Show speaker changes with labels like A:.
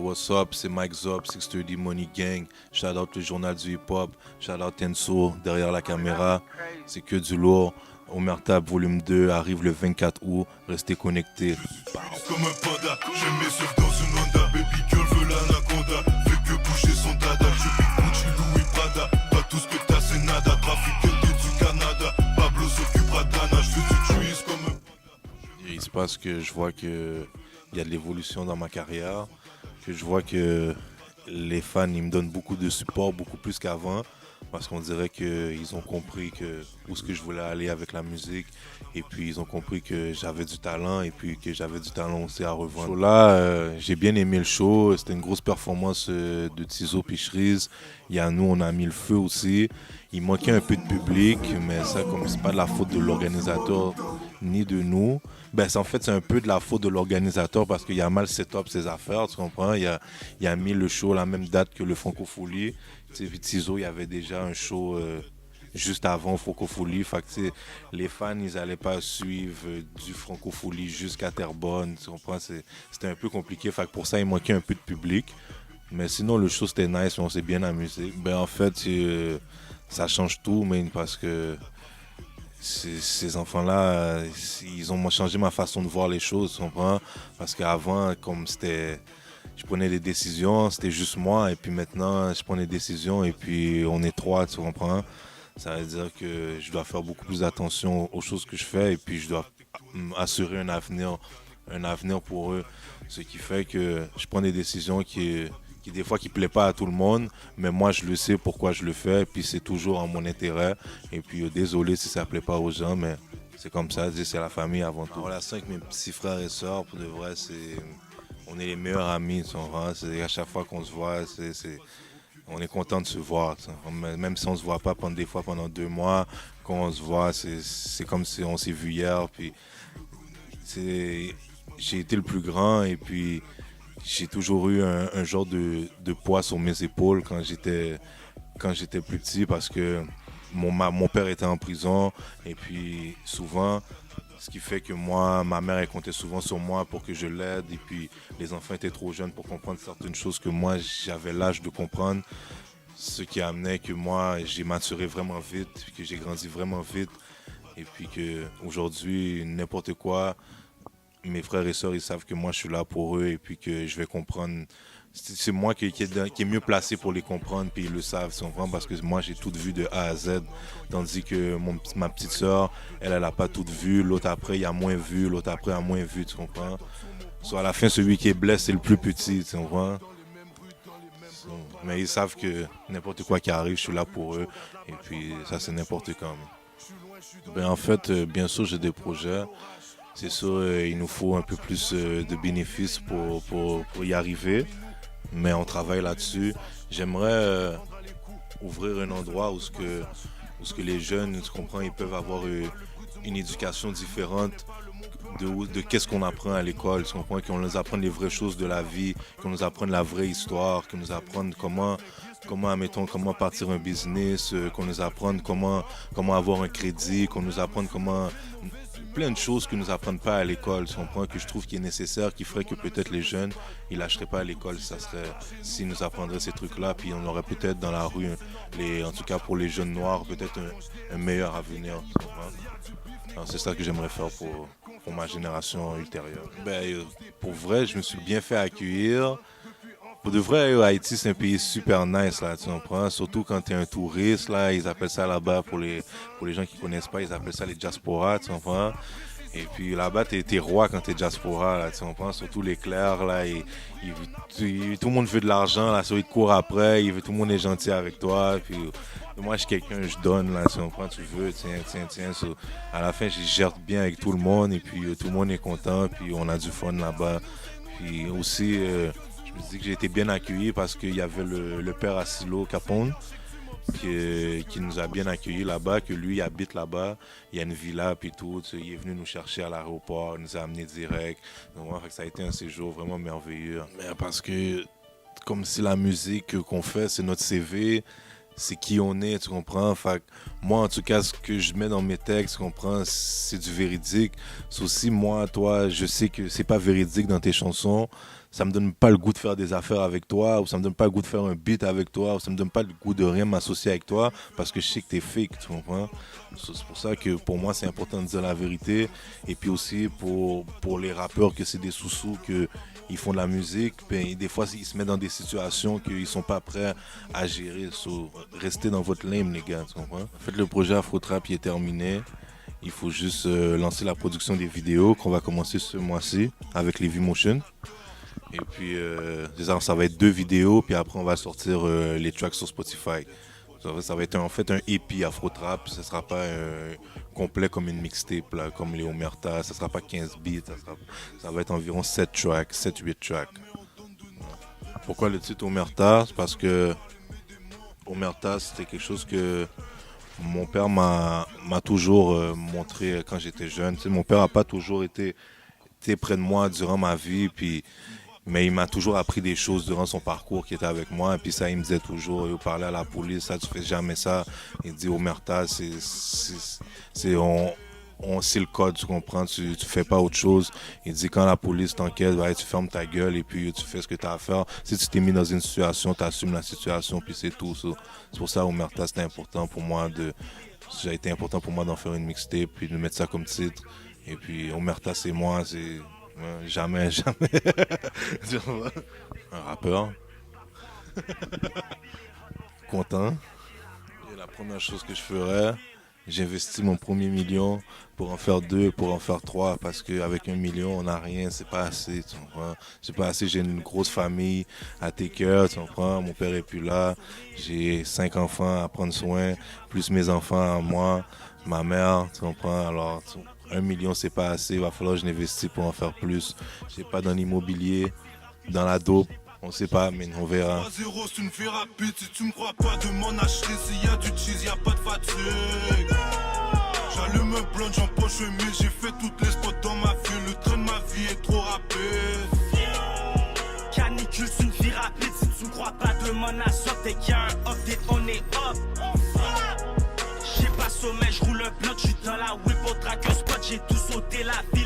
A: what's up? C'est Mike Zop, 630 Money Gang. Shout out le journal du hip-hop. Shout out Tenso, derrière la caméra. C'est que du lourd. Omerta volume 2 arrive le 24 août. Restez connectés.
B: Comme un panda, j'aime mes seufs dans une Honda. Baby girl veut l'anaconda, fait que bouger son dada. Je pique Gucci, Louis Prada, pas tout ce que t'as c'est nada. Trafic du Canada, Pablo s'occupera d'Anna. Je fais du trees comme un panda.
A: Il se passe que je vois que il y a de l'évolution dans ma carrière, que je vois que les fans ils me donnent beaucoup de support, beaucoup plus qu'avant, parce qu'on dirait qu'ils ont compris où ce que je voulais aller avec la musique, et puis ils ont compris que j'avais du talent, et puis que j'avais du talent aussi à revendre. Là, j'ai bien aimé le show, c'était une grosse performance de Tizo Picherise. Il y a nous, on a mis le feu aussi. Il manquait un peu de public, mais ça, comme c'est pas de la faute de l'organisateur ni de nous, en fait, c'est un peu de la faute de l'organisateur parce qu'il a mal set-up ses affaires, tu comprends? Il a mis le show la même date que le Francofolie. Tu sais, Tizo, il y avait déjà un show juste avant Francofolie. Fait que, tu sais, les fans, ils n'allaient pas suivre du Francofolie jusqu'à Terrebonne, tu comprends? C'était un peu compliqué. Fait que pour ça, il manquait un peu de public. Mais sinon, le show, c'était nice, on s'est bien amusé. En fait, ça change tout, mais parce que ces enfants-là, ils ont changé ma façon de voir les choses, tu comprends? Parce qu'avant, comme je prenais des décisions, c'était juste moi, et puis maintenant, je prends des décisions, et puis on est trois, tu comprends? Ça veut dire que je dois faire beaucoup plus attention aux choses que je fais, et puis je dois assurer un avenir pour eux. Ce qui fait que je prends des décisions qui des fois qui plaît pas à tout le monde, mais moi je le sais pourquoi je le fais, puis c'est toujours en mon intérêt. Et puis désolé si ça plaît pas aux gens, mais c'est comme ça, c'est la famille avant tout. La relation avec mes petits frères et sœurs, pour de vrai, on est les meilleurs amis, tu vois. C'est à chaque fois qu'on se voit, on est content de se voir. Même si on se voit pas des fois pendant 2 mois, quand on se voit, c'est comme si on s'est vu hier. Puis j'ai été le plus grand et puis j'ai toujours eu un genre de poids sur mes épaules quand j'étais plus petit parce que mon père était en prison et puis souvent, ce qui fait que ma mère elle comptait souvent sur moi pour que je l'aide et puis les enfants étaient trop jeunes pour comprendre certaines choses que moi j'avais l'âge de comprendre, ce qui amenait que moi j'ai maturé vraiment vite, que j'ai grandi vraiment vite et puis que aujourd'hui n'importe quoi, mes frères et sœurs, ils savent que moi, je suis là pour eux et puis que je vais comprendre. C'est moi qui est mieux placé pour les comprendre, puis ils le savent, tu comprends? Parce que moi, j'ai tout vu de A à Z. Tandis que ma petite sœur, elle n'a pas tout vu. L'autre après, il a moins vu. L'autre après, a moins vu, tu comprends? Soit à la fin, celui qui est blessé, c'est le plus petit, tu comprends? Mais ils savent que n'importe quoi qui arrive, je suis là pour eux. Et puis, ça, c'est n'importe quand. En fait, bien sûr, j'ai des projets. C'est sûr, il nous faut un peu plus de bénéfices pour y arriver, mais on travaille là-dessus. J'aimerais ouvrir un endroit où ce que les jeunes, tu comprends, ils peuvent avoir une éducation différente de qu'est-ce qu'on apprend à l'école, tu comprends, qu'on nous apprenne les vraies choses de la vie, qu'on nous apprenne la vraie histoire, qu'on nous apprenne admettons, comment partir un business, qu'on nous apprenne comment avoir un crédit, qu'on nous apprenne plein de choses que nous apprennent pas à l'école, tu comprends, que je trouve qui est nécessaire, qui ferait que peut-être les jeunes, ils lâcheraient pas à l'école, ça serait, s'ils nous apprendraient ces trucs-là, puis on aurait peut-être dans la rue, en tout cas pour les jeunes noirs, peut-être un meilleur avenir, tu comprends. Alors, c'est ça que j'aimerais faire pour ma génération ultérieure. Pour vrai, je me suis bien fait accueillir. Pour de vrai, Haïti, c'est un pays super nice, là, tu comprends? Surtout quand tu es un touriste, là, ils appellent ça là-bas, pour les gens qui connaissent pas, ils appellent ça les diasporas, tu comprends? Et puis là-bas, t'es roi quand t'es diaspora, là, tu comprends? Surtout les clercs, là, tout le monde veut de l'argent, là, ils te courent après, tout le monde est gentil avec toi, puis moi, je suis quelqu'un, je donne, là, tu comprends? Tu veux, tiens. À la fin, je gère bien avec tout le monde, et puis tout le monde est content, puis on a du fun là-bas. Puis aussi, je me dis que j'ai été bien accueilli parce qu'il y avait le père Asilo Capone qui nous a bien accueillis là-bas, que lui il habite là-bas, il y a une villa puis tout, tu sais, il est venu nous chercher à l'aéroport, il nous a amenés direct. Donc, ouais, ça a été un séjour vraiment merveilleux. Mais parce que comme si la musique qu'on fait, c'est notre CV, c'est qui on est, tu comprends? Fait que moi, en tout cas, ce que je mets dans mes textes, tu comprends, c'est du véridique. C'est aussi, moi, toi, je sais que c'est pas véridique dans tes chansons. Ça me donne pas le goût de faire des affaires avec toi, ou ça me donne pas le goût de faire un beat avec toi, ou ça me donne pas le goût de rien m'associer avec toi, parce que je sais que t'es fake, tu comprends? C'est pour ça que pour moi, c'est important de dire la vérité. Et puis aussi, pour les rappeurs, que c'est des sous-sous, que ils font de la musique, puis des fois ils se mettent dans des situations qu'ils sont pas prêts à gérer. So, restez dans votre lane, les gars, tu comprends? En fait, le projet Afro-Trap il est terminé. Il faut juste lancer la production des vidéos qu'on va commencer ce mois-ci avec les V-Motion. Et puis ça va être 2 vidéos, puis après on va sortir les tracks sur Spotify. Ça va être en fait un EP Afro-Trap, ça sera pas complet comme une mixtape, là, comme les Omerta, ça sera pas 15 beats, ça va être environ 7 tracks, 7-8 tracks. Pourquoi le titre Omerta? C'est parce que Omerta, c'était quelque chose que mon père m'a toujours montré quand j'étais jeune. Tu sais, mon père n'a pas toujours été près de moi durant ma vie, mais il m'a toujours appris des choses durant son parcours qui était avec moi. Et puis ça, il me disait toujours, il parlait à la police, ça, tu fais jamais ça. Il dit, Omerta, c'est le code, tu comprends, tu fais pas autre chose. Il dit, quand la police t'enquête, ouais, tu fermes ta gueule et puis tu fais ce que tu as à faire. Si tu t'es mis dans une situation, tu assumes la situation, puis c'est tout. C'est pour ça, Omerta, c'était important pour moi ça a été important pour moi d'en faire une mixtape, puis de mettre ça comme titre. Et puis, Omerta, c'est moi, c'est... Jamais. Un rappeur. Content. Et la première chose que je ferais, j'investis mon premier million pour en faire 2, pour en faire 3, parce qu'avec 1 million, on n'a rien, c'est pas assez, tu comprends? C'est pas assez, j'ai une grosse famille à tes cœurs, tu comprends? Mon père est plus là, j'ai 5 enfants à prendre soin, plus mes enfants à moi, ma mère, tu comprends? Alors, 1 million, c'est pas assez, il va falloir que je n'investisse pour en faire plus. Je sais pas, dans l'immobilier, dans la dope, on sait pas, mais on verra.
B: 0, c'est une vie rapide, si tu me crois pas, demande à Chris, s'il y a du cheese, y a pas de fatigue. J'allume un blunt, j'empoche un mille, j'ai fait toutes les spots dans ma vie, le train de ma vie est trop rapide.
C: Canicule, c'est une vie rapide, si tu me crois pas, demande à Sock, dès qu'il y a un update, on est up. J'ai pas sommeil, je roule un bloc, j'suis dans la whip au track spot, j'ai tout sauté la vie.